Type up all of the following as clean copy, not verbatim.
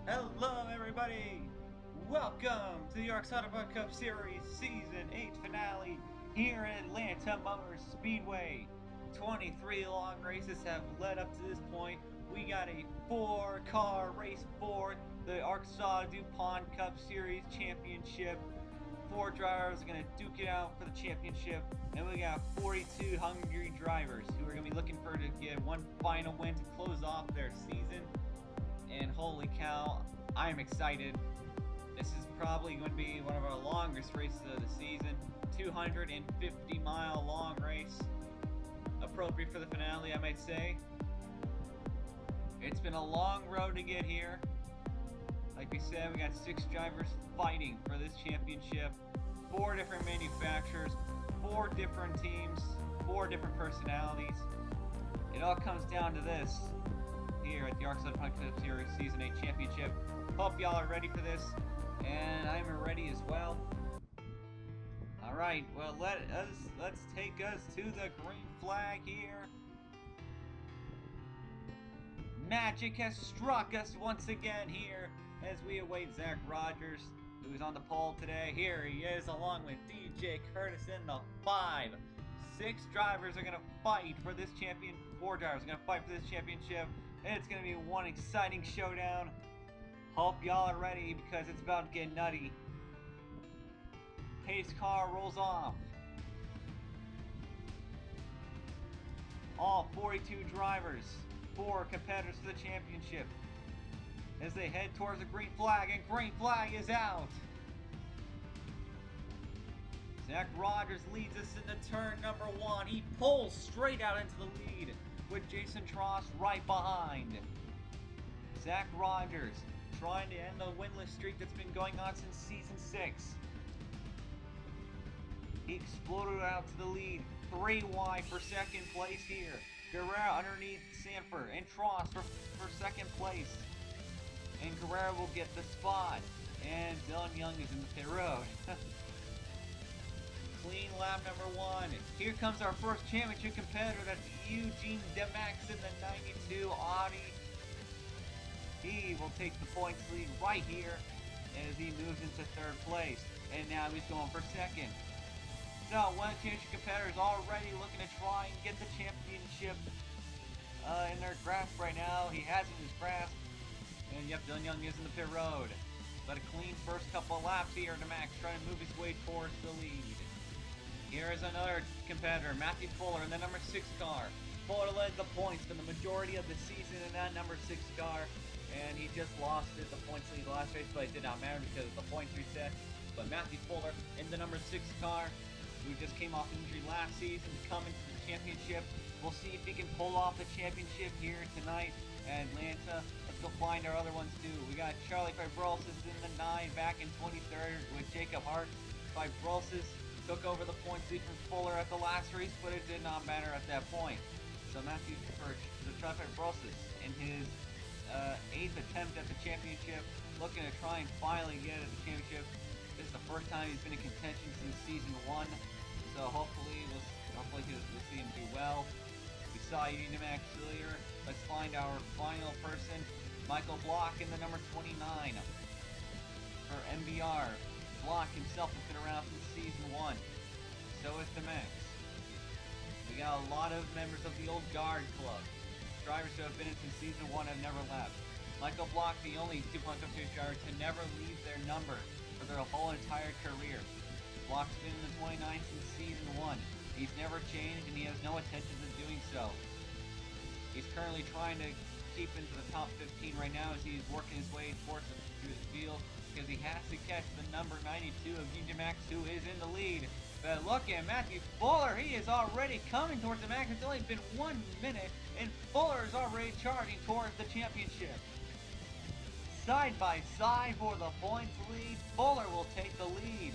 Hello, everybody! Welcome to the ARCSOA Cup Series Season 8 finale here at Atlanta Motor Speedway. 23 long races have led up to this point. We got a 4-car race for the ARCSOA DuPont Cup Series Championship. 4 drivers are going to duke it out for the championship, and we got 42 hungry drivers who are going to be looking for to get one final win to close off their season. And holy cow, I'm excited. This is probably going to be one of our longest races of the season. 250-mile long race. Appropriate for the finale, I might say. It's been a long road to get here. Like we said, we got 6 drivers fighting for this championship. 4 different manufacturers, 4 different teams, 4 different personalities. It all comes down to this here at the ARCSOA Cup Series Season 8 Championship. Hope y'all are ready for this, and I'm ready as well. Alright, well let's take us to the green flag here. Magic has struck us once again here as we await Zach Rogers, who's on the pole today. Here he is along with DJ Curtis in the 5. 6 drivers are going to fight for this champion. 4 drivers are going to fight for this championship. It's going to be one exciting showdown. Hope y'all are ready because it's about to get nutty. Pace car rolls off. All 42 drivers, 4 competitors for the championship, as they head towards the green flag, and green flag is out. Zach Rogers leads us into turn number 1. He pulls straight out into the lead with Jason Tross right behind. Zach Rogers trying to end the winless streak that's been going on since season 6. He exploded out to the lead, 3 wide for second place here. Guerrero underneath Sanford and Tross for second place. And Guerrero will get the spot. And Dylan Young is in the pit road. Clean lap number 1. Here comes our first championship competitor. That's Eugene DeMax in the 92 Audi. He will take the points lead right here as he moves into 3rd place. And now he's going for 2nd. So one of the championship competitors already looking to try and get the championship in their grasp right now. He has it in his grasp. And yep, Dylan Young is in the pit road. But a clean first couple of laps here to Max, trying to move his way towards the lead. Here is another competitor, Matthew Fuller in the number 6 car. Fuller led the points for the majority of the season in that number 6 car. And he just lost it, the points lead last race, but it did not matter because of the points reset. But Matthew Fuller in the number 6 car, who just came off injury last season, to come into the championship. We'll see if he can pull off the championship here tonight at Atlanta. Let's go find our other ones too. We got Charlie Fibrosis in the 9 back in 23rd with Jacob Hart. Fibrosis took over the points lead from Fuller at the last race, but it did not matter at that point. So Matthew Charlie Fibrosis in his 8th attempt at the championship, looking to try and finally get at the championship. This is the first time he's been in contention since season 1, so hopefully we'll see him do well. We saw Eugene Max earlier. Let's find our final person, Michael Block in the number 29 for MBR. Block himself has been around since season 1. So is DeMax. We got a lot of members of the old guard club. Drivers who have been in since season 1 have never left. Michael Block, the only DuPont Cup Series driver to never leave their number for their whole entire career. Block's been in the 29 since season 1. He's never changed, and he has no intentions of doing so. He's currently trying to keep into the top 15 right now as he's working his way towards through the field, because he has to catch the number 92 of Eugene Max, who is in the lead. But look at Matthew Fuller. He is already coming towards the Max. It's only been 1 minute, and Fuller is already charging towards the championship. Side by side for the points lead. Fuller will take the lead.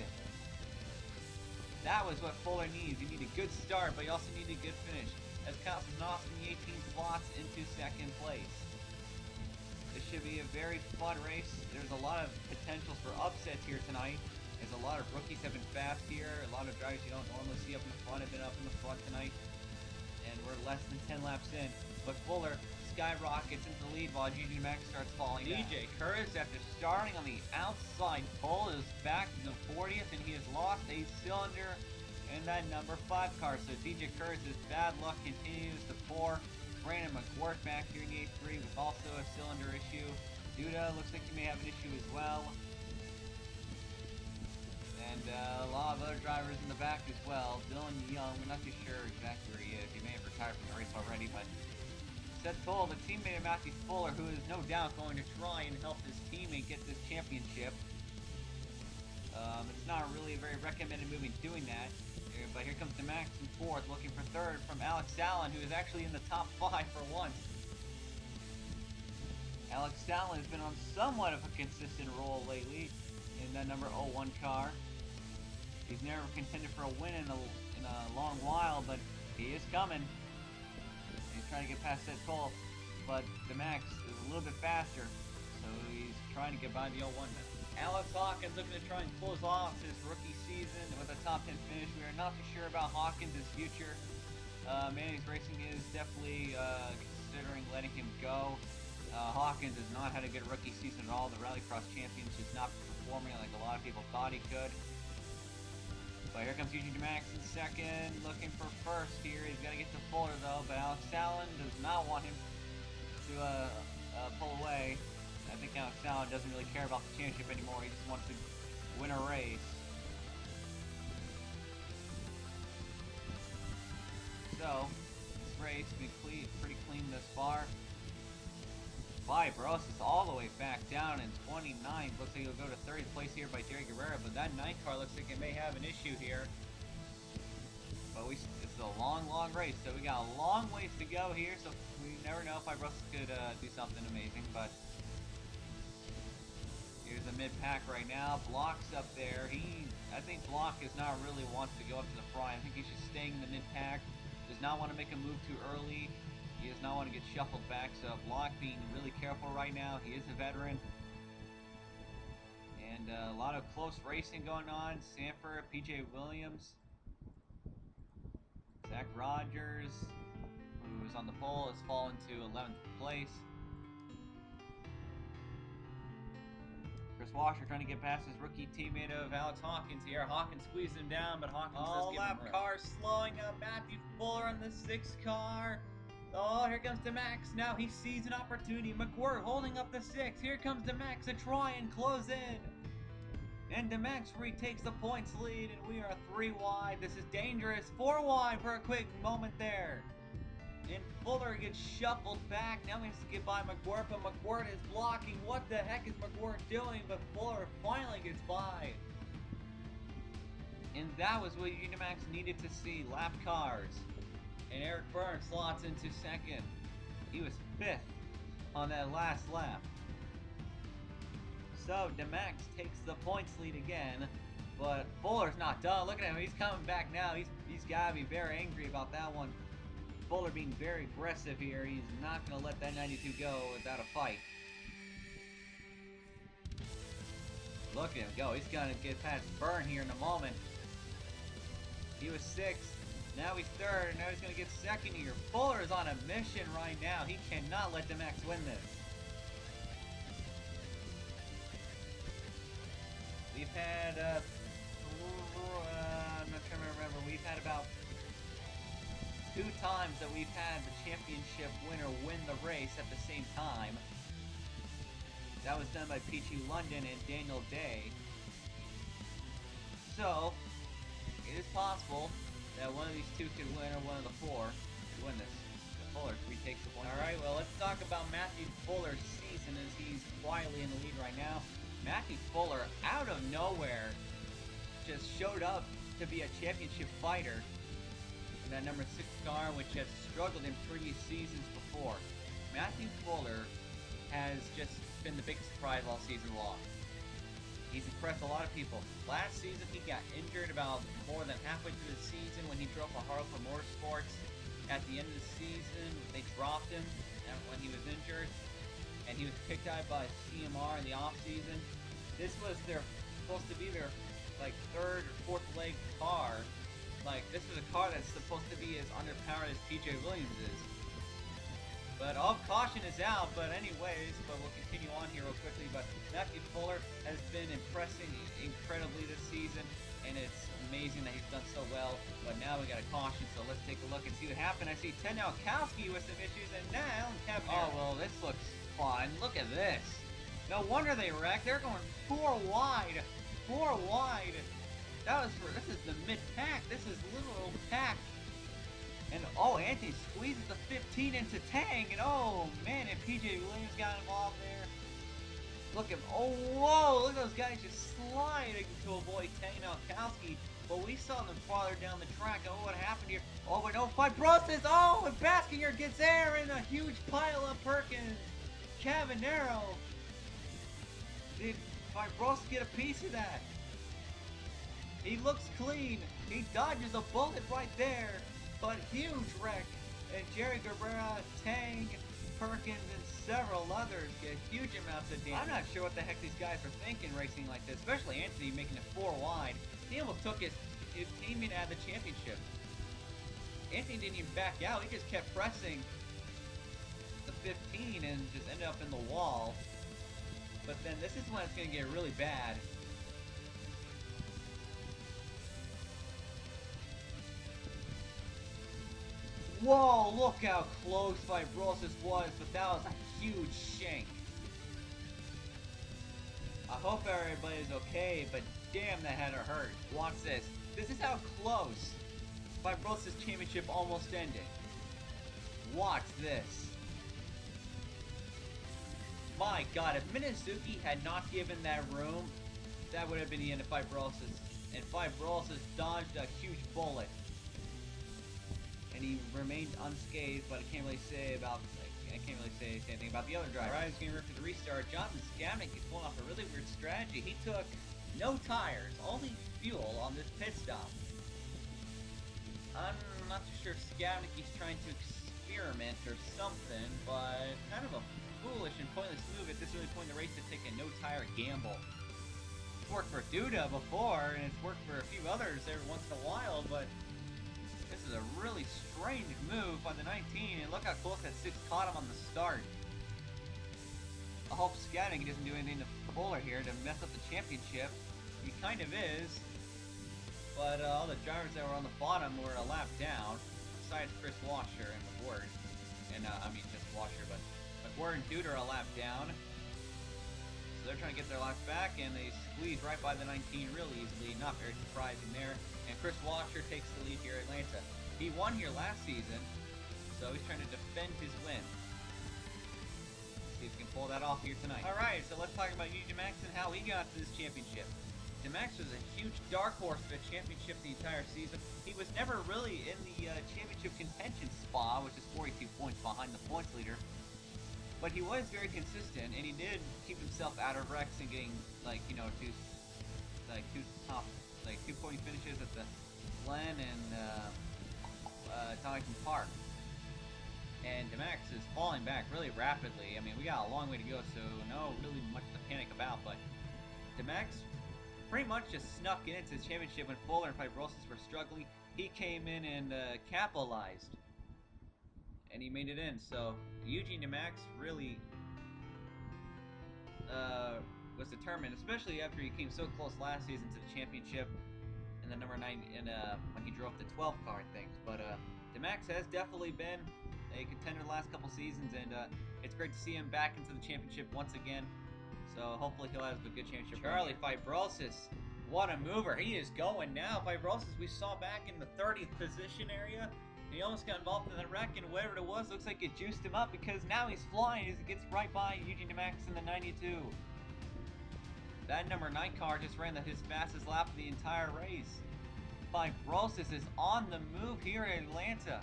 That was what Fuller needs. You need a good start, but you also need a good finish, as Kyle Sosnowski in the 18th slots into 2nd place. This should be a very fun race. There's a lot of potentials for upsets here tonight, as a lot of rookies have been fast here. A lot of drivers you don't normally see up in the front have been up in the front tonight. And we're less than 10 laps in. But Fuller skyrockets into the lead while GG Max starts falling down. DJ Curtis, after starting on the outside pole, is back to the 40th, and he has lost a cylinder in that number 5 car. So DJ Curtis' bad luck continues to pour. Brandon McWhort back here in the 8-3 with also a cylinder issue. Duda looks like he may have an issue as well. And a lot of other drivers in the back as well. Dylan Young, we're not too sure exactly where he is. He may have retired from the race already, but Seth Cole, the teammate of Matthew Fuller, who is no doubt going to try and help his teammate get this championship. It's not really a very recommended move in doing that. But here comes DeMax in 4th, looking for 3rd from Alex Allen, who is actually in the top 5 for once. Alex Allen has been on somewhat of a consistent roll lately in that number 01 car. He's never contended for a win in a long while, but he is coming. He's trying to get past Seth Cole, but DeMax is a little bit faster, so he's trying to get by the 01 now. Alex Hawkins looking to try and close off his rookie season with a top 10 finish. We are not too sure about Hawkins' future. Manny's Racing is definitely considering letting him go. Hawkins has not had a good rookie season at all. The Rallycross Champions is not performing like a lot of people thought he could. But here comes Eugene DeMax in 2nd, looking for 1st here. He's got to get to Fuller though, but Alex Allen does not want him to pull away. I think Alex Allen doesn't really care about the championship anymore. He just wants to win a race. So, this race has been pretty clean thus far. Vibrosis all the way back down in 29th. Looks like he'll go to 30th place here by Jerry Guerrero, but that 9 car looks like it may have an issue here. But it's a long race, so we got a long ways to go here, so we never know if Vibrosis could do something amazing, but here's the mid-pack right now. Block's up there. I think Block is not really wants to go up to the front. I think he's just staying in the mid-pack. Does not want to make a move too early. He does not want to get shuffled back. So Block being really careful right now. He is a veteran. And a lot of close racing going on. Sanford, PJ Williams, Zach Rogers, who is on the pole, has fallen to 11th place. Chris Washer trying to get past his rookie teammate of Alex Hawkins here. Hawkins squeezed him down, but Hawkins does give him room. All-lap car slowing up. Matthew Fuller on the 6th car. Oh, here comes DeMax. Now he sees an opportunity. McWhort holding up the 6th. Here comes DeMax to try and close in. And DeMax retakes the points lead, and we are 3 wide. This is dangerous. 4 wide for a quick moment there. And Fuller gets shuffled back. Now he has to get by McWhort, but McWhort is blocking. What the heck is McWhort doing? But Fuller finally gets by. And that was what Unimax needed to see. Lap cars. And Eric Burns slots into 2nd. He was 5th on that last lap. So DeMax takes the points lead again. But Fuller's not done. Look at him. He's coming back now. He's got to be very angry about that one. Fuller being very aggressive here. He's not going to let that 92 go without a fight. Look at him go. He's going to get past Byrne here in a moment. He was 6th. Now he's 3rd. And now he's going to get 2nd here. Fuller is on a mission right now. He cannot let DeMax win this. We've had, I'm not trying to remember. We've had about 2 times that we've had the championship winner win the race at the same time. That was done by Peachy London and Daniel Day. So, it is possible that one of these 2 could win, or one of the 4 could win this. Fuller retakes the point. Alright, well, let's talk about Matthew Fuller's season as he's quietly in the lead right now. Matthew Fuller, out of nowhere, just showed up to be a championship fighter. That number 6 car, which has struggled in previous seasons before. Matthew Fuller has just been the biggest surprise all season long. He's impressed a lot of people. Last season, he got injured about more than halfway through the season when he drove for Harlequin Motorsports. At the end of the season, they dropped him when he was injured, and he was picked out by CMR in the off season. This was supposed to be their 3rd or 4th leg car. This is a car that's supposed to be as underpowered as PJ Williams is. But all caution is out, but anyways, but we'll continue on here real quickly. But Matthew Fuller has been impressing incredibly this season, and it's amazing that he's done so well. But now we got a caution, so let's take a look and see what happened. I see Ted Nowakowski with some issues, and now Kevin. Oh, well, this looks fun. Look at this. No wonder they wrecked. They're going 4 wide. 4 wide. This is the mid-pack. This is little pack. And oh, Anthony squeezes the 15 into Tang, and oh man, and PJ Williams got involved there. Look at whoa, look at those guys just sliding to avoid Tang Nowakowski. But we saw them farther down the track. Oh, what happened here? Oh, but no, Fibrosis. Oh, and Baskinger gets there in a huge pile of Perkins. Cavanero. Did Fibrosis get a piece of that? He looks clean. He dodges a bullet right there. But huge wreck, and Jerry Cabrera, Tang, Perkins, and several others get huge amounts of damage. I'm not sure what the heck these guys are thinking racing like this, especially Anthony making it 4 wide. He almost took his teammate out of the championship. Anthony didn't even back out, he just kept pressing the 15 and just ended up in the wall. But then this is when it's going to get really bad. Whoa, look how close Fibrosis was, but that was a huge shank. I hope everybody's okay, but damn, that had to hurt. Watch this. This is how close Fibrosis championship almost ended. Watch this. My God, if Minazuki had not given that room, that would have been the end of Fibrosis. And Fibrosis dodged a huge bullet. And he remained unscathed, but I can't really say anything about the other driver. Alright, he's getting ready for the restart. Jonathan Skamnick is pulling off a really weird strategy. He took no tires, only fuel on this pit stop. I'm not too sure if Skamnick is trying to experiment or something, but kind of a foolish and pointless move at this early point in the race to take a no tire gamble. It's worked for Duda before, and it's worked for a few others every once in a while, but this is a really strange move by the 19, and look how close that 6 caught him on the start. I hope Skamnick doesn't do anything to Fuller here to mess up the championship. He kind of is, but all the drivers that were on the bottom were a lap down, besides Chris Washer and McWhird. And I mean just Washer, but McWhird and Duda are a lap down. So they're trying to get their laps back, and they squeeze right by the 19 real easily. Not very surprising there. And Chris Washer takes the lead here at Atlanta. He won here last season, so he's trying to defend his win. Let's see if he can pull that off here tonight. Alright, so let's talk about Yuji Demax and how he got to this championship. Demax was a huge dark horse for the championship the entire season. He was never really in the championship contention spot, which is 42 points behind the points leader. But he was very consistent, and he did keep himself out of wrecks and getting, two point finishes at the Glen and Donington Park. And Demax is falling back really rapidly. I mean, we got a long way to go, so no really much to panic about, but Demax pretty much just snuck into his championship when Fuller and Fibrosis were struggling. He came in and capitalized, and he made it in. So Eugene Demax really was determined, especially after he came so close last season to the championship in the number 9 when he drove the 12 car and things. But Demax has definitely been a contender the last couple seasons, and it's great to see him back into the championship once again. So hopefully he'll have a good championship. Charlie Fibrosis, what a mover. He is going now. Fibrosis we saw back in the 30th position area. He almost got involved in the wreck, and whatever it was, looks like it juiced him up, because now he's flying as he gets right by Eugene Demax in the 92. That number 9 car just ran his fastest lap of the entire race. Fibrosis is on the move here in Atlanta.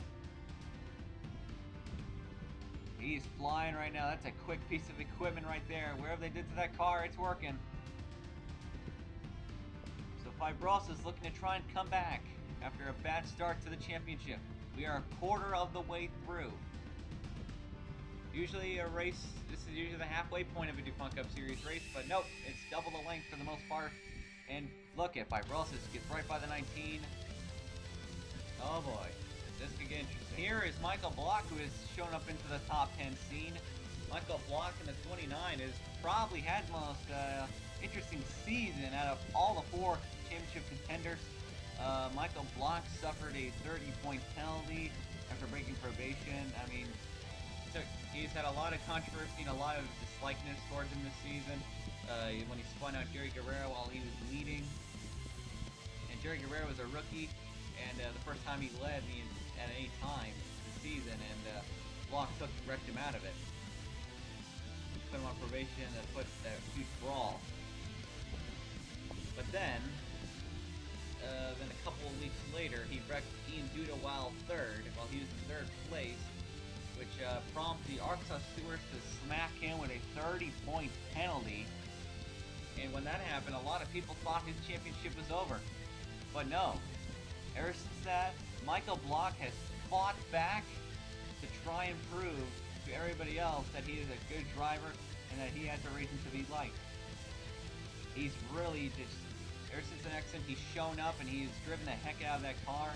He's flying right now. That's a quick piece of equipment right there. Wherever they did to that car, it's working. So Fibrosis looking to try and come back after a bad start to the championship. We are a quarter of the way through. Usually a race, this is usually the halfway point of a DuPont Cup Series race, but nope, it's double the length for the most part. And look at Fibrosis, gets right by the 19. Oh boy. This could get interesting. Here is Michael Block, who has shown up into the top 10 scene. Michael Block in the 29 has probably had the most interesting season out of all the 4 championship contenders. Michael Block suffered a 30-point penalty after breaking probation. I mean, he's had a lot of controversy and a lot of dislikeness towards him this season. When he spun out Jerry Guerrero while he was leading. And Jerry Guerrero was a rookie, and the first time he led at any time this season, and Block wrecked him out of it. Put him on probation and put that huge brawl. But then a couple of weeks later, he wrecked Ian Duda while he was in 3rd place, which prompted the ARCSOA stewards to smack him with a 30-point penalty. And when that happened, a lot of people thought his championship was over. But no. Ever since that, Michael Block has fought back to try and prove to everybody else that he is a good driver and that he has a reason to be liked. He's really just, ever since the accident, he's shown up and he's driven the heck out of that car.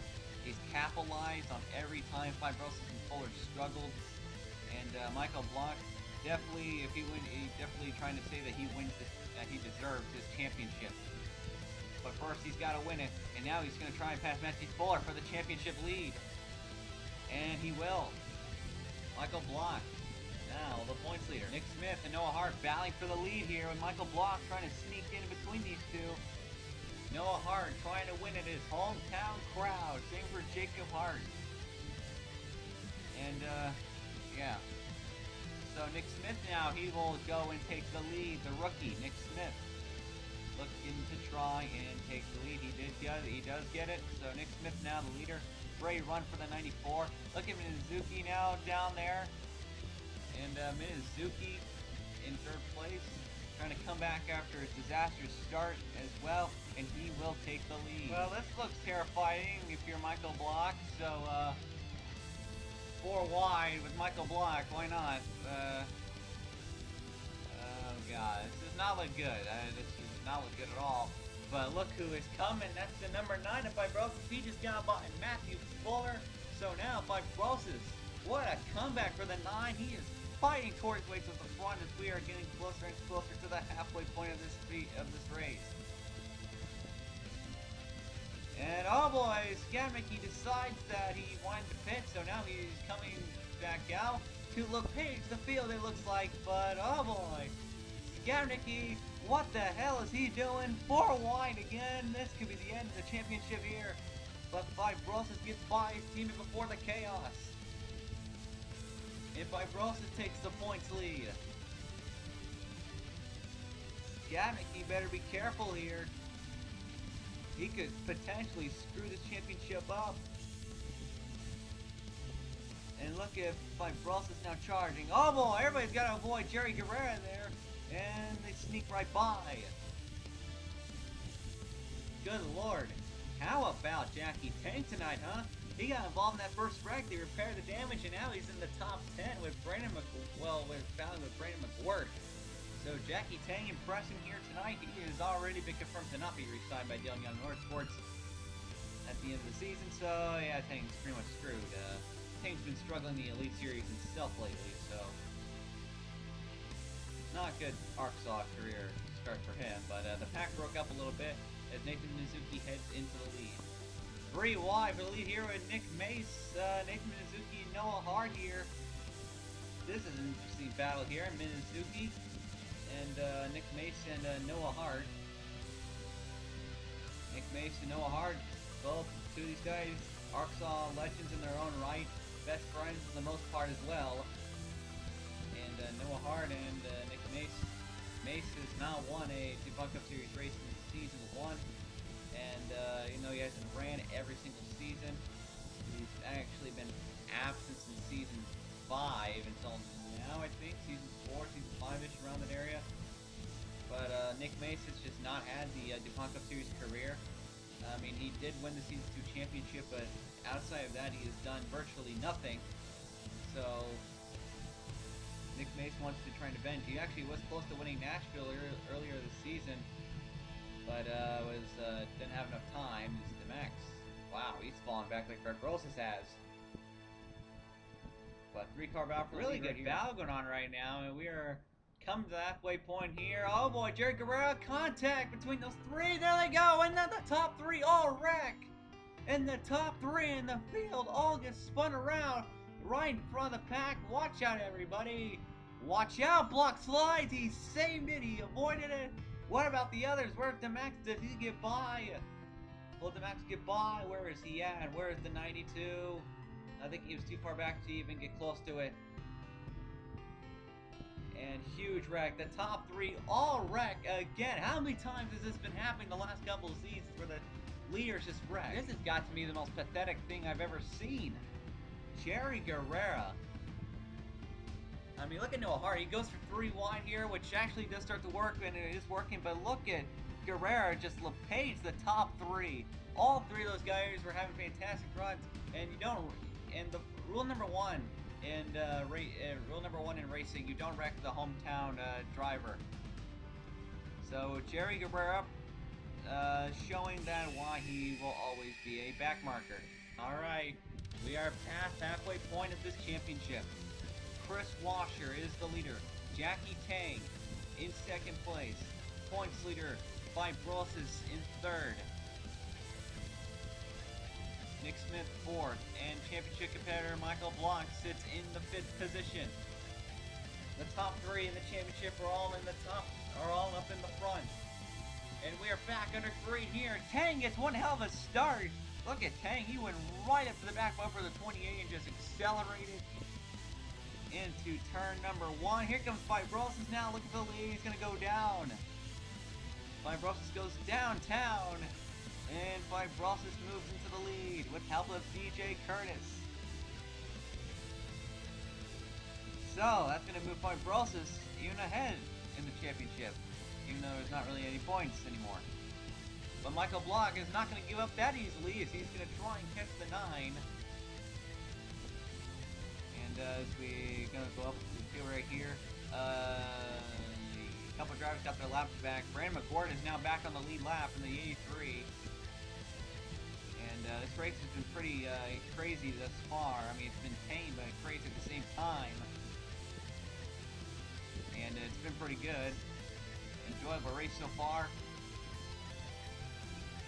He's capitalized on every time Fibrosis and Fuller struggled. And Michael Block, definitely, if he wins, he's definitely trying to say that he wins this, that he deserves this championship. But first, he's got to win it, and now he's going to try and pass Matthew Fuller for the championship lead. And he will. Michael Block, now the points leader. Nick Smith and Noah Hart battling for the lead here, with Michael Block trying to sneak in between these two. Noah Hart trying to win at his hometown crowd. Same for Jacob Hart. And, yeah. So Nick Smith now, he will go and take the lead. The rookie, Nick Smith, looking to try and take the lead. He does get it. So Nick Smith now the leader. Great run for the 94. Look at Mizuki now down there. And Mizuki in 3rd place, trying to come back after his disastrous start as well. And he will take the lead. Well, this looks terrifying if you're Michael Block. So, 4 wide with Michael Block. Why not? Oh, God. This does not look good. This does not look good at all. But look who is coming. That's the number 9 of Fibrosis. He just got by Matthew Fuller. So now Fibrosis. What a comeback for the 9. He is fighting towards his way to the front as we are getting closer and closer to the halfway point of this race. And oh boy, Skamnicky decides that he wanted to pit, so now he's coming back out to look page the field, it looks like. But oh boy, Skamnicky, what the hell is he doing? 4 wide again. This could be the end of the championship here. But Fibrosis gets by his teammate before the chaos. And Fibrosis takes the points lead. Skamnicky better be careful here. He could potentially screw this championship up. And look at Fibrosis now charging. Oh boy, everybody's got to avoid Jerry Guerrero there. And they sneak right by. Good lord. How about Jackie Tank tonight, huh? He got involved in that first wreck. They repaired the damage, and now he's in the top 10 with Brandon Brandon McWhirter. So Jackie Tang impressing here tonight. He has already been confirmed to not be re-signed by Dale Young Motorsports at the end of the season. So yeah, Tang's pretty much screwed. Tang's been struggling in the Elite Series himself lately, so not good ARCSOA career start for him. But the pack broke up a little bit as Nathan Mizuki heads into the lead. 3 wide for the lead here with Nick Mace, Nathan Mizuki, and Noah Hart here. This is an interesting battle here. Mizuki and Nick Mace and Noah Hart. Nick Mace and Noah Hart, both 2 of these guys, ARCSOA legends in their own right, best friends for the most part as well. And Noah Hart and Nick Mace. Mace has now won a DuPont Cup Series race in season 1, and you know, he hasn't ran every single season. He's actually been absent since season 5 until now, I think, season 4, season 5-ish, around that area. But Nick Mace has just not had the DuPont Cup Series career. I mean, he did win the Season 2 championship, but outside of that, he has done virtually nothing. So Nick Mace wants to try and avenge. He actually was close to winning Nashville earlier this season, but didn't have enough time. It's the Max. Wow, he's fallen back like Fibrosis has. But 3-car battle for really good battle going on right now, and we are coming to the halfway point here. Oh boy, Jerry Guerrero, contact between those three. There they go, and then the top three all wreck. And the top three in the field all get spun around right in front of the pack. Watch out, everybody. Watch out, block slides. He saved it. He avoided it. What about the others? Where did Max? Did he get by? Will Max get by? Where is he at? Where is the 92? I think he was too far back to even get close to it. And huge wreck. The top three all wreck again. How many times has this been happening the last couple of seasons where the leaders just wreck? This has got to be the most pathetic thing I've ever seen. Jerry Guerrero. I mean, look at Noah Hart. He goes for 3 wide here, which actually does start to work, and it is working. But look at Guerrero just LePage the top 3. All 3 of those guys were having fantastic runs, and you don't. And the rule number 1 in racing, you don't wreck the hometown driver. So Jerry Guerrero showing that why he will always be a back marker. All right, we are past halfway point of this championship. Chris Washer is the leader. Jackie Tang in second place. Points leader Fibrosis in third. Nick Smith fourth, and championship competitor Michael Block sits in the 5th position. The top 3 in the championship are all up in the front. And we are back under green here. Tang gets one hell of a start. Look at Tang, he went right up to the back bumper of the 28 and just accelerated into turn number 1. Here comes Fibrosis now. Look at the lead. He's going to go down. Fibrosis goes downtown. And Fibrosis moves into the lead with help of DJ Curtis. So that's going to move Fibrosis even ahead in the championship, even though there's not really any points anymore. But Michael Block is not going to give up that easily, as he's going to try and catch the 9. And as we're going to go up to the field right here, a couple of drivers got their laps back. Brandon McGuard is now back on the lead lap in the 83. And this race has been pretty crazy thus far. I mean, it's been tame but crazy at the same time. And it's been pretty good. Enjoyable race so far.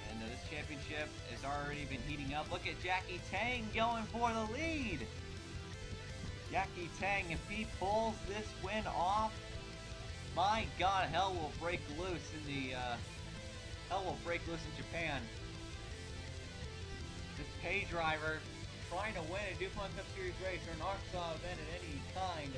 And this championship has already been heating up. Look at Jackie Tang going for the lead. Jackie Tang, if he pulls this win off, my God, hell will break loose in Japan. This pay driver trying to win a DuPont Cup Series race or an ARCSOA event at any kind.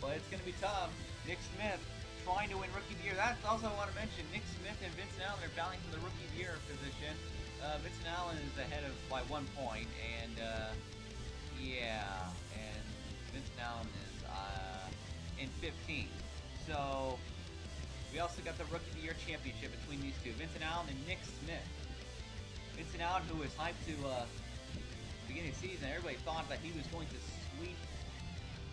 But it's going to be tough. Nick Smith trying to win Rookie of the Year. That's also I want to mention. Nick Smith and Vincent Allen are battling for the Rookie of the Year position. Vincent Allen is ahead of by 1 point, and and Vincent Allen is in 15. So we also got the Rookie of the Year championship between these two, Vincent Allen and Nick Smith. Vincent Allen, who was hyped to beginning of the season, everybody thought that he was going to sweep.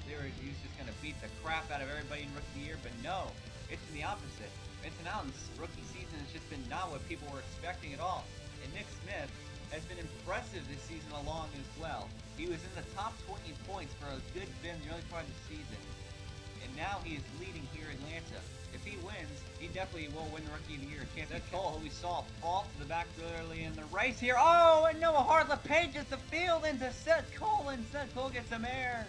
He was just going to beat the crap out of everybody in Rookie of the Year, but no, it's been the opposite. Vincent Allen's rookie season has just been not what people were expecting at all. And Nick Smith has been impressive this season along as well. He was in the top 20 points for a good bit in the early part of the season. And now he is leading here in Atlanta. If he wins, he definitely will win the Rookie of the Year championship. Cole, who we saw fall to the back early in the race here. Oh, and Noah Hart LePage the field into Seth Cole, and Seth Cole gets some air.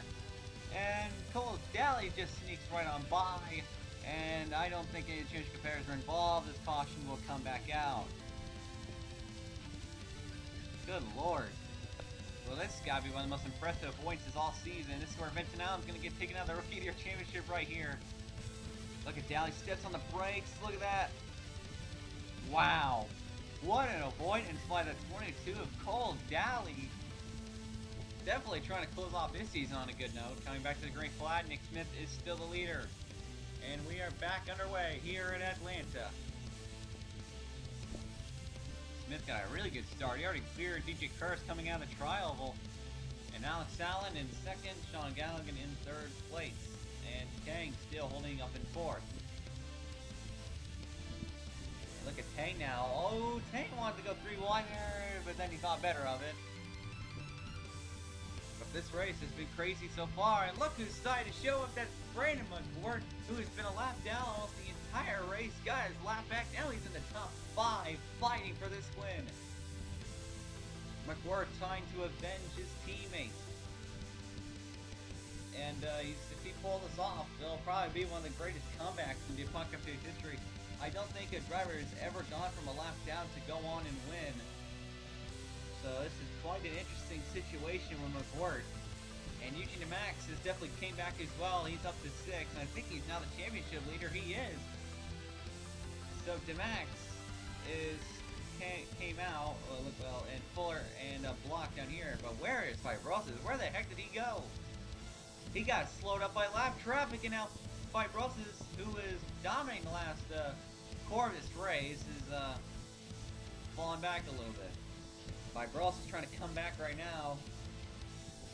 And Cole Daly just sneaks right on by. And I don't think any change competitors are involved. This caution will come back out. Good Lord. Well, this has got to be one of the most impressive points all season. This is where Vincent Allen's going to get taken out of the Rookie of the Year championship right here. Look at Daly, steps on the brakes. Look at that. Wow. What an avoidance by the 22 of Cole Daly. Definitely trying to close off this season on a good note. Coming back to the green flag, Nick Smith is still the leader. And we are back underway here in Atlanta. Smith got a really good start. He already cleared DJ Curtis coming out of the tri-oval. And Alex Allen in second, Sean Gallagher in third place. And Tang still holding up in fourth. Look at Tang now. Oh, Tang wanted to go 3 wide, but then he thought better of it. But This race has been crazy so far, and look who's decided to show up. That's Brandon McWhort, who has been a lap down almost the entire race. Got his lap back, now he's in the top 5, fighting for this win. McWhort trying to avenge his teammate. And if he pulls this off, it'll probably be one of the greatest comebacks in DuPont Cup Series history. I don't think a driver has ever gone from a lap down to go on and win. So this is quite an interesting situation with McWhort. And Eugene DeMax has definitely came back as well. He's up to 6, and I think he's now the championship leader. He is. So DeMax came out, and Fuller and Block down here. But where is Fibrosis? Where the heck did he go? He got slowed up by lap traffic, and now Fibrosis, who is dominating the last core of this race, is falling back a little bit. Fibrosis trying to come back right now.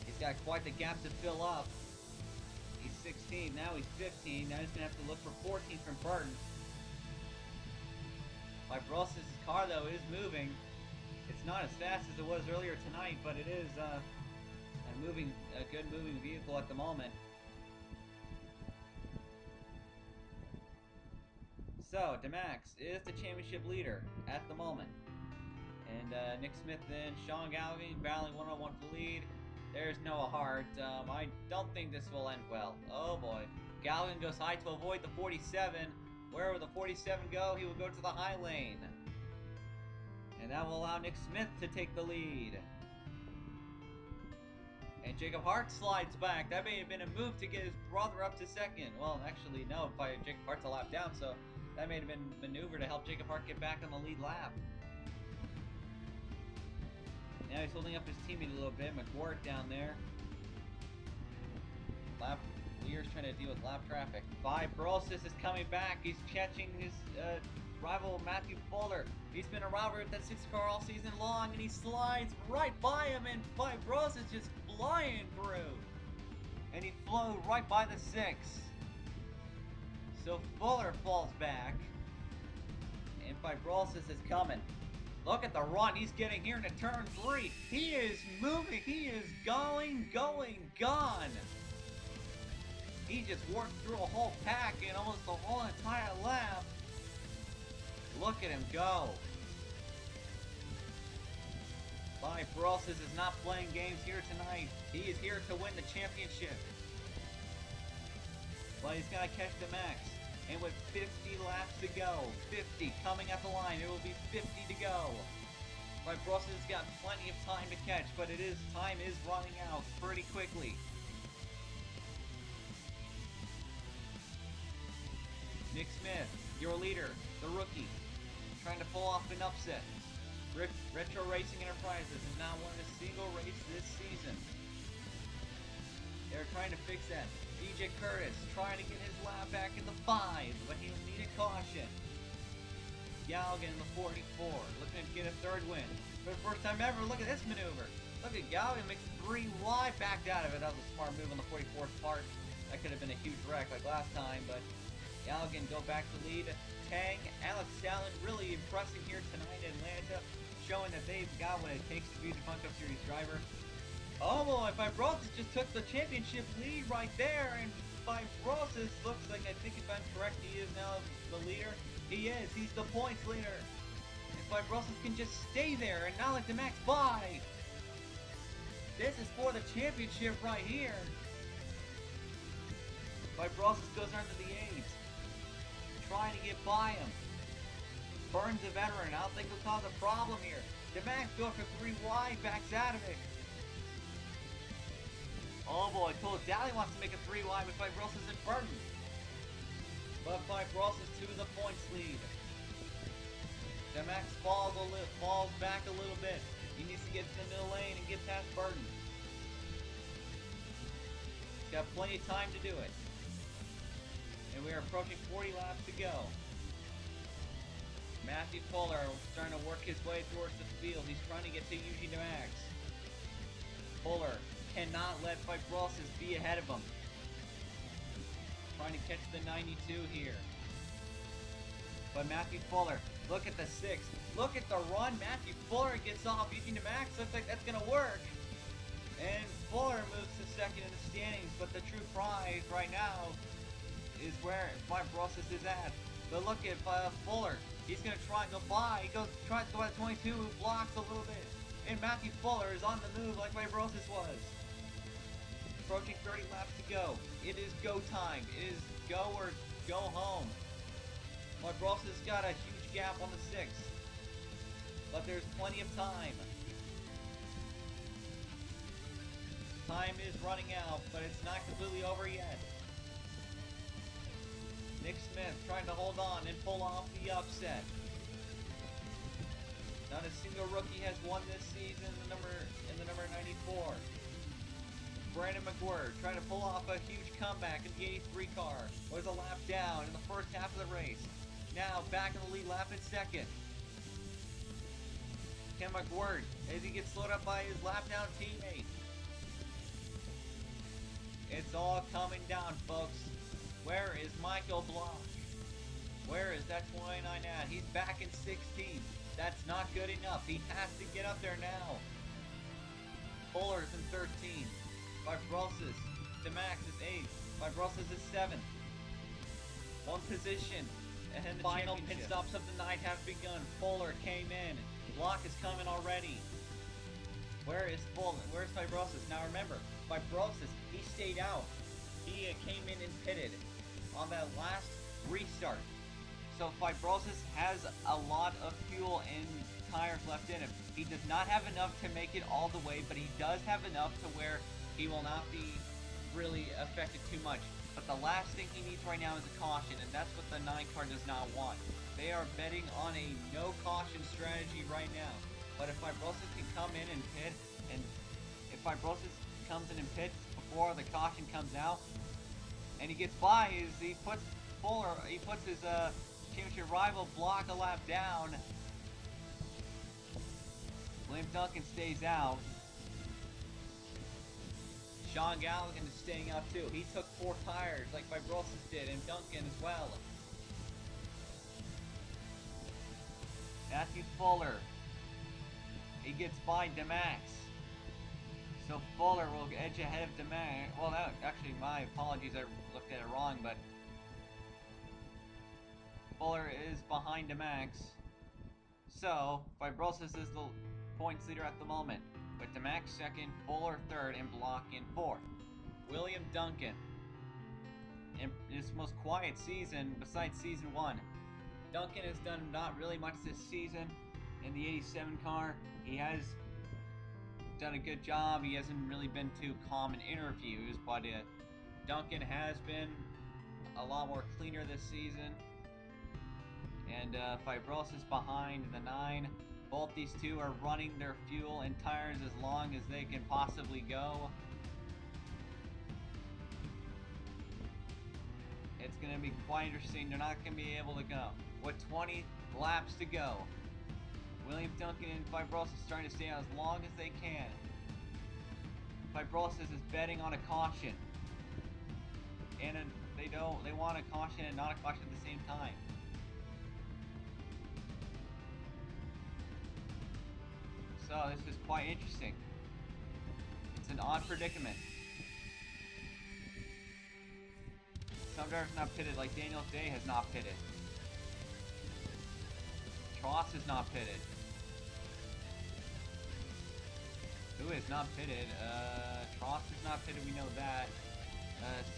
He's got quite the gap to fill up. He's 16, now he's 15. Now he's going to have to look for 14 from Burton. Fibrosis' car, though, is moving. It's not as fast as it was earlier tonight, but it is a good moving vehicle at the moment. So, DeMax is the championship leader at the moment. And Nick Smith and Sean Galligan battling 1-on-1 for the lead. There's Noah Hart. I don't think this will end well. Oh boy. Galligan goes high to avoid the 47. Where will the 47 go? He will go to the high lane. And that will allow Nick Smith to take the lead. And Jacob Hart slides back. That may have been a move to get his brother up to second. Well, actually, no. Jacob Hart's a lap down, so that may have been a maneuver to help Jacob Hart get back on the lead lap. Now he's holding up his teammate a little bit. McWhort down there. Lear's trying to deal with lap traffic. Fibrosis is coming back. He's catching his rival Matthew Fuller. He's been a rival with that 6 car all season long, and he slides right by him, and Fibrosis just flying through. And he flew right by the 6. So Fuller falls back, and Fibrosis is coming. Look at the run he's getting here into turn 3. He is moving. He is going, gone. He just worked through a whole pack in almost the whole entire lap. Look at him go. Fibrosis is not playing games here tonight. He is here to win the championship. But he's got to catch DeMax. And with 50 laps to go, 50 coming at the line, it will be 50 to go. Fibrosis has got plenty of time to catch, but time is running out pretty quickly. Nick Smith, your leader, the rookie, trying to pull off an upset. Retro Racing Enterprises has not won a single race this season. They're trying to fix that. DJ Curtis trying to get his lap back in the 5, but he'll need a caution. Galligan in the 44, looking to get a 3rd win. For the first time ever, look at this maneuver. Look at Galligan makes 3 wide, backed out of it. That was a smart move on the 44's part. That could have been a huge wreck like last time, but Galligan go back to lead. Tang, Alex Allen really impressing here tonight in Atlanta, showing that they've got what it takes to be the DuPont Cup Series driver. Oh boy, Fibrosis just took the championship lead right there, and Fibrosis looks like, I think if I'm correct, he is now the leader. He is, he's the points leader. And Fibrosis can just stay there and not let DeMax by. This is for the championship right here. Fibrosis goes under the 8, trying to get by him. Burns a veteran, I don't think he'll cause a problem here. DeMax goes for 3 wide, backs out of it. Oh boy, Cole Daly wants to make a 3 wide with Fibrosis and Burton. But Fibrosis to the points lead. DeMax falls back a little bit. He needs to get to the middle lane and get past Burton. He's got plenty of time to do it. And we are approaching 40 laps to go. Matthew Fuller starting to work his way towards the field. He's trying to get to Eugene DeMax. Fuller cannot let Fibrosis be ahead of him. Trying to catch the 92 here. But Matthew Fuller, look at the 6. Look at the run. Matthew Fuller gets off. Eugene DeMax looks like that's going to work. And Fuller moves to second in the standings, but the true prize right now is where Fibrosis is at. But look at Fuller. He's going to try and go by. He tries to go by the 22, who blocks a little bit. And Matthew Fuller is on the move like Fibrosis was. Approaching 30 laps to go. It is go time. It is go or go home. Fibrosis got a huge gap on the 6th. But there's plenty of time. Time is running out, but it's not completely over yet. Nick Smith trying to hold on and pull off the upset. Not a single rookie has won this season in the number 94. Brandon McGuire trying to pull off a huge comeback in the 83 car. Was a lap down in the first half of the race. Now back in the lead lap in second. Ken McGuire as he gets slowed up by his lap down teammate. It's all coming down, folks. Where is Michael Block? Where is that 29 at? He's back in 16th. That's not good enough. He has to get up there now. Fuller's in 13th. Fibrosis. DeMax is 8th. Fibrosis is 7th. One position. And the final pit stops of the night have begun. Fuller came in. Block is coming already. Where is Fuller? Where's Fibrosis? Now remember, Fibrosis, he stayed out. He came in and pitted on that last restart. So Fibrosis has a lot of fuel and tires left in him. He does not have enough to make it all the way, but he does have enough to where he will not be really affected too much. But the last thing he needs right now is a caution, and that's what the 9 car does not want. They are betting on a no caution strategy right now. But if Fibrosis can come in and pit, and if Fibrosis comes in and pits before the caution comes out, and he gets by, he puts his championship rival Block a lap down. William Duncan stays out. Sean Gallagher is staying out too. He took 4 tires like Fibrosis did, and Duncan as well. Matthew Fuller. He gets by DeMax. So Fuller will edge ahead of DeMax. Well, no, actually, my apologies, I looked at it wrong, but Fuller is behind DeMax. So Fibrosis is the points leader at the moment, with DeMax second, Fuller third, and Block in fourth. William Duncan, in his most quiet season besides season 1. Duncan has done not really much this season in the 87 car. He has done a good job. He hasn't really been too calm in interviews, but Duncan has been a lot more cleaner this season. And Fibrosis behind the 9. Both these two are running their fuel and tires as long as they can possibly go. It's going to be quite interesting. They're not going to be able to go. With 20 laps to go, William Duncan and Fibrosis starting to stay out as long as they can. Fibrosis is betting on a caution. And they want a caution and not a caution at the same time. So this is quite interesting. It's an odd predicament. Some drivers not pitted, like Daniel Day has not pitted. Tross is not pitted. Who is not pitted? Tross is not pitted, we know that.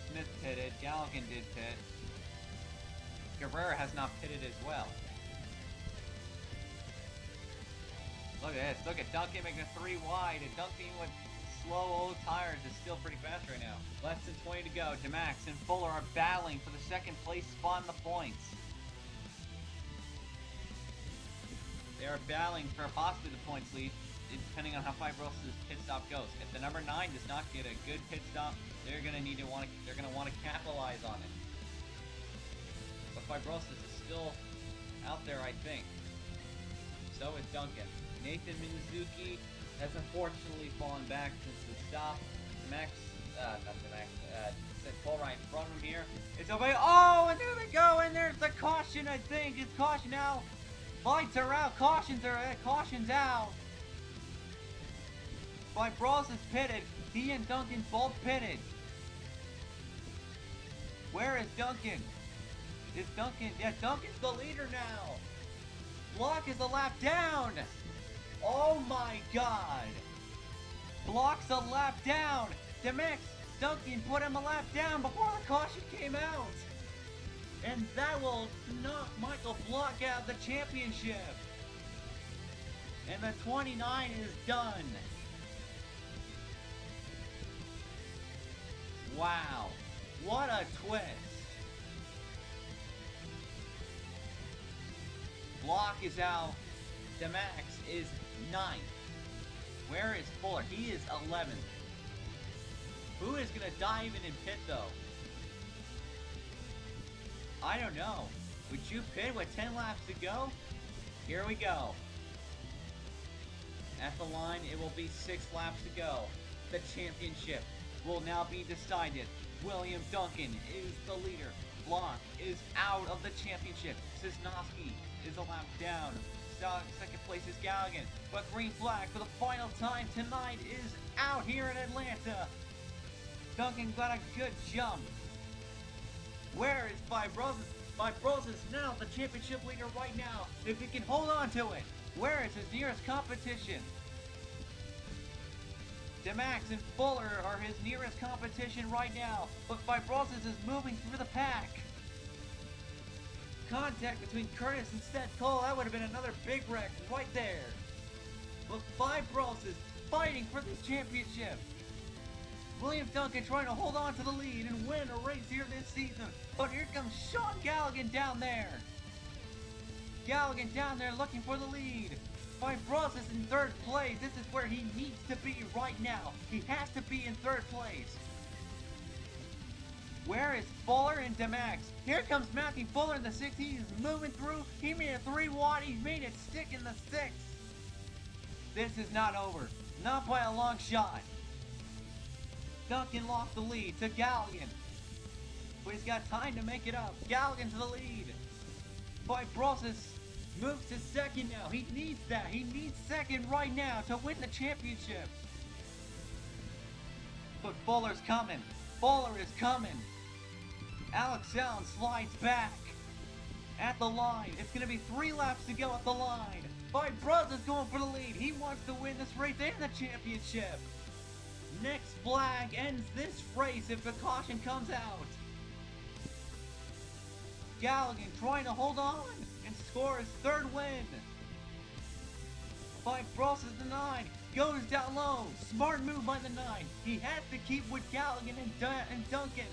Smith pitted. Gallagher did pit. Guerrero has not pitted as well. Look at this. Look at Duncan making a 3 wide. And Duncan with slow old tires is still pretty fast right now. Less than 20 to go. DeMax and Fuller are battling for the second place spot in the points. They are battling for possibly the points lead, depending on how Fibrosis' pit stop goes. If the number 9 does not get a good pit stop, they're gonna want to capitalize on it. But Fibrosis is still out there, I think. So is Duncan. Nathan Mizuki has unfortunately fallen back since the stop. Paul Ryan in front of him here. It's over. Oh, and there they go, and there's the caution. I think it's caution out. Lights are out. Cautions out. Fibros is pitted. He and Duncan both pitted. Where is Duncan? Is Duncan? Yeah, Duncan's the leader now. Block is a lap down. Oh my god. Block's a lap down. DeMax, Duncan put him a lap down before the caution came out. And that will knock Michael Block out of the championship. And the 29 is done. Wow. What a twist. Block is out. DeMax is 9th. Where is Fuller? He is 11th. Who is going to dive in and pit though? I don't know. Would you pit with 10 laps to go? Here we go. At the line, it will be 6 laps to go. The championship will now be decided. William Duncan is the leader. Block is out of the championship. Cisnowski is a lap down. Second place is Galligan. But green flag for the final time tonight is out here in Atlanta. Duncan got a good jump. Where is Fibrosis? Fibrosis now the championship leader right now. If he can hold on to it. Where is his nearest competition? DeMax and Fuller are his nearest competition right now. But Fibrosis is moving through the pack. Contact between Curtis and Seth Cole, that would have been another big wreck right there. But Fibrosis fighting for this championship. William Duncan trying to hold on to the lead and win a race here this season. But here comes Sean Galligan down there. Galligan down there looking for the lead. Fibrosis in 3rd place. This is where he needs to be right now. He has to be in 3rd place. Where is Fuller and DeMax? Here comes Matthew Fuller in the 6th. He's moving through. He made a 3 wide. He made it stick in the 6th. This is not over. Not by a long shot. Duncan lost the lead to Galligan. But he's got time to make it up. Galligan to the lead. Fibrosis moves to 2nd now. He needs that. He needs 2nd right now to win the championship. But Fuller's coming. Fuller is coming. Alex Allen slides back at the line. It's going to be 3 laps to go at the line. Fibrosis going for the lead. He wants to win this race and the championship. Next flag ends this race if the caution comes out. Galligan trying to hold on and score his 3rd win. Fibrosis the 9 goes down low. Smart move by the 9. He has to keep with Galligan and Duncan.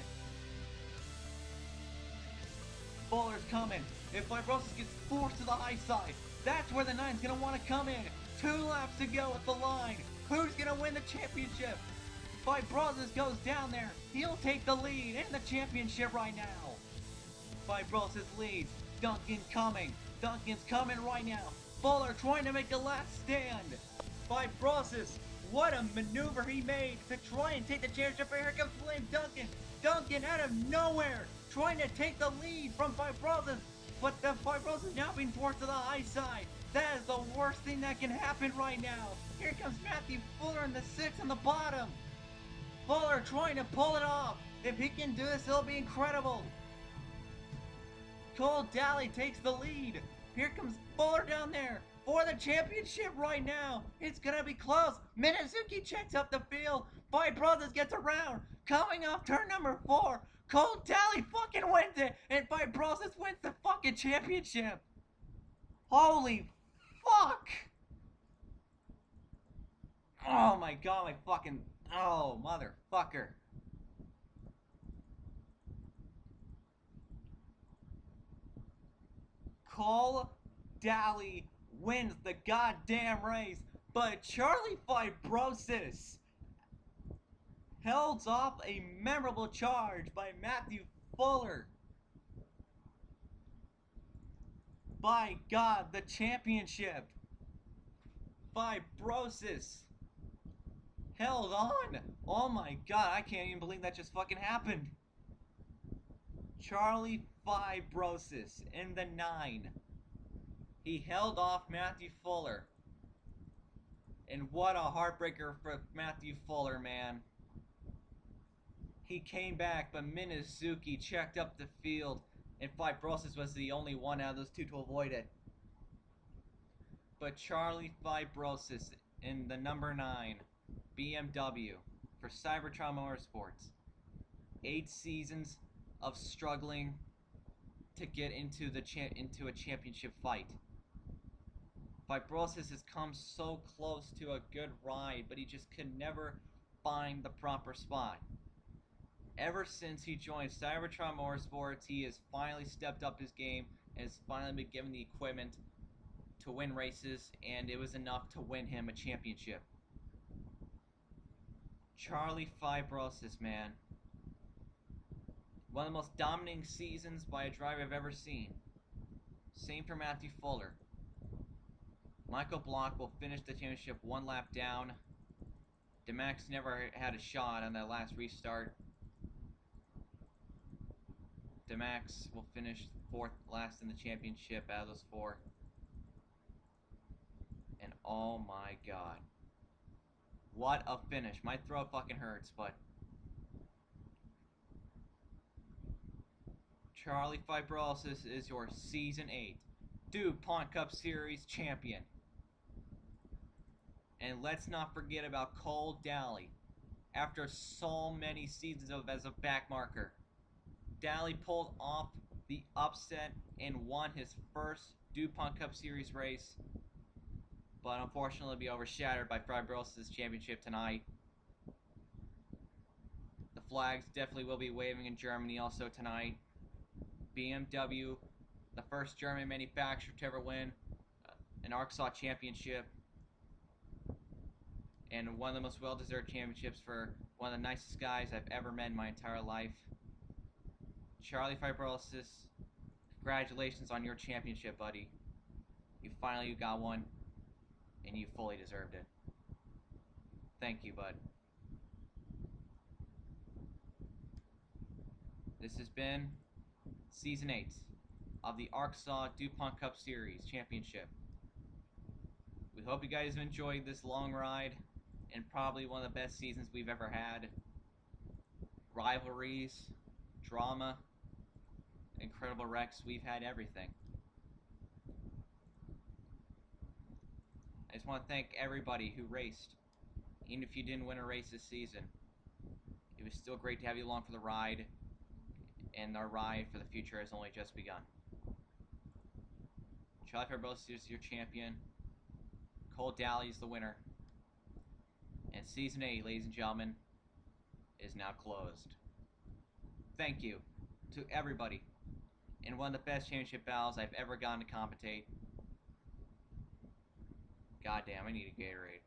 Fuller's coming. If Fibrosis gets forced to the high side, that's where the 9's going to want to come in. 2 laps to go at the line. Who's going to win the championship? Fibrosis goes down there. He'll take the lead in the championship right now. Fibrosis leads. Duncan coming. Duncan's coming right now. Fuller trying to make a last stand. Fibrosis, what a maneuver he made to try and take the championship. Here comes William Duncan. Duncan out of nowhere trying to take the lead from Fibrosis. But the Fibrosis now being forced to the high side. That is the worst thing that can happen right now. Here comes Matthew Fuller in the 6th on the bottom. Fuller trying to pull it off. If he can do this, it'll be incredible. Cole Daly takes the lead. Here comes Fuller down there for the championship right now. It's going to be close. Minazuki checks up the field. Fibrosis gets around. Coming off turn number 4. Cole Daly fucking wins it. And Fibrosis wins the fucking championship. Holy fuck. Oh my god, my fucking... Oh, motherfucker. Cole Daly wins the goddamn race, but Charlie Fibrosis held off a memorable charge by Matthew Fuller. By God, the championship. Fibrosis held on. Oh my God, I can't even believe that just fucking happened. Charlie Fibrosis in the 9. He held off Matthew Fuller. And what a heartbreaker for Matthew Fuller, man. He came back, but Minazuki checked up the field, and Fibrosis was the only one out of those two to avoid it. But Charlie Fibrosis in the number 9 BMW for Cybertron Motorsports. 8 seasons of struggling to get into a championship fight. Fibrosis has come so close to a good ride, but he just could never find the proper spot. Ever since he joined Cybertron Motorsports, he has finally stepped up his game and has finally been given the equipment to win races, and it was enough to win him a championship. Charlie Fibrosis, man. One of the most dominating seasons by a driver I've ever seen. Same for Matthew Fuller. Michael Block will finish the championship one lap down. DeMax never had a shot on that last restart. DeMax will finish 4th last in the championship out of those 4. And oh my god. What a finish. My throat fucking hurts, but Charlie Fibrosis is your Season 8 DuPont Cup Series champion. And let's not forget about Cole Daly. After so many seasons as a backmarker, Daly pulled off the upset and won his first DuPont Cup Series race, but unfortunately be overshadowed by Fibrosis' championship tonight. The flags definitely will be waving in Germany also tonight. BMW, the first German manufacturer to ever win an ARCSOA championship, and one of the most well-deserved championships for one of the nicest guys I've ever met in my entire life. Charlie Fibrosis, congratulations on your championship, buddy. You finally got one, and you fully deserved it. Thank you, bud. This has been Season 8 of the ARCSOA DuPont Cup Series Championship. We hope you guys have enjoyed this long ride, and probably one of the best seasons we've ever had. Rivalries, drama, incredible wrecks, we've had everything. I just want to thank everybody who raced. Even if you didn't win a race this season, it was still great to have you along for the ride, and our ride for the future has only just begun. Charlie Fibrosis is your champion. Cole Daly is the winner. And Season 8, ladies and gentlemen, is now closed. Thank you to everybody in one of the best championship battles I've ever gotten to commentate. Goddamn, I need a Gatorade.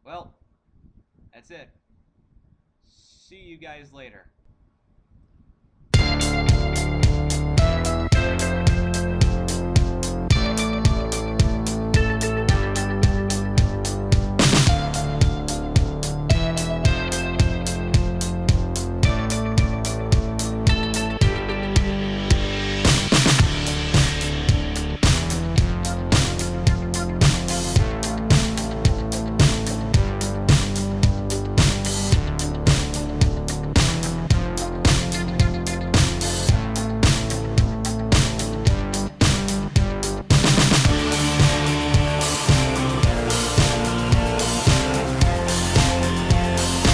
Well, that's it. See you guys later.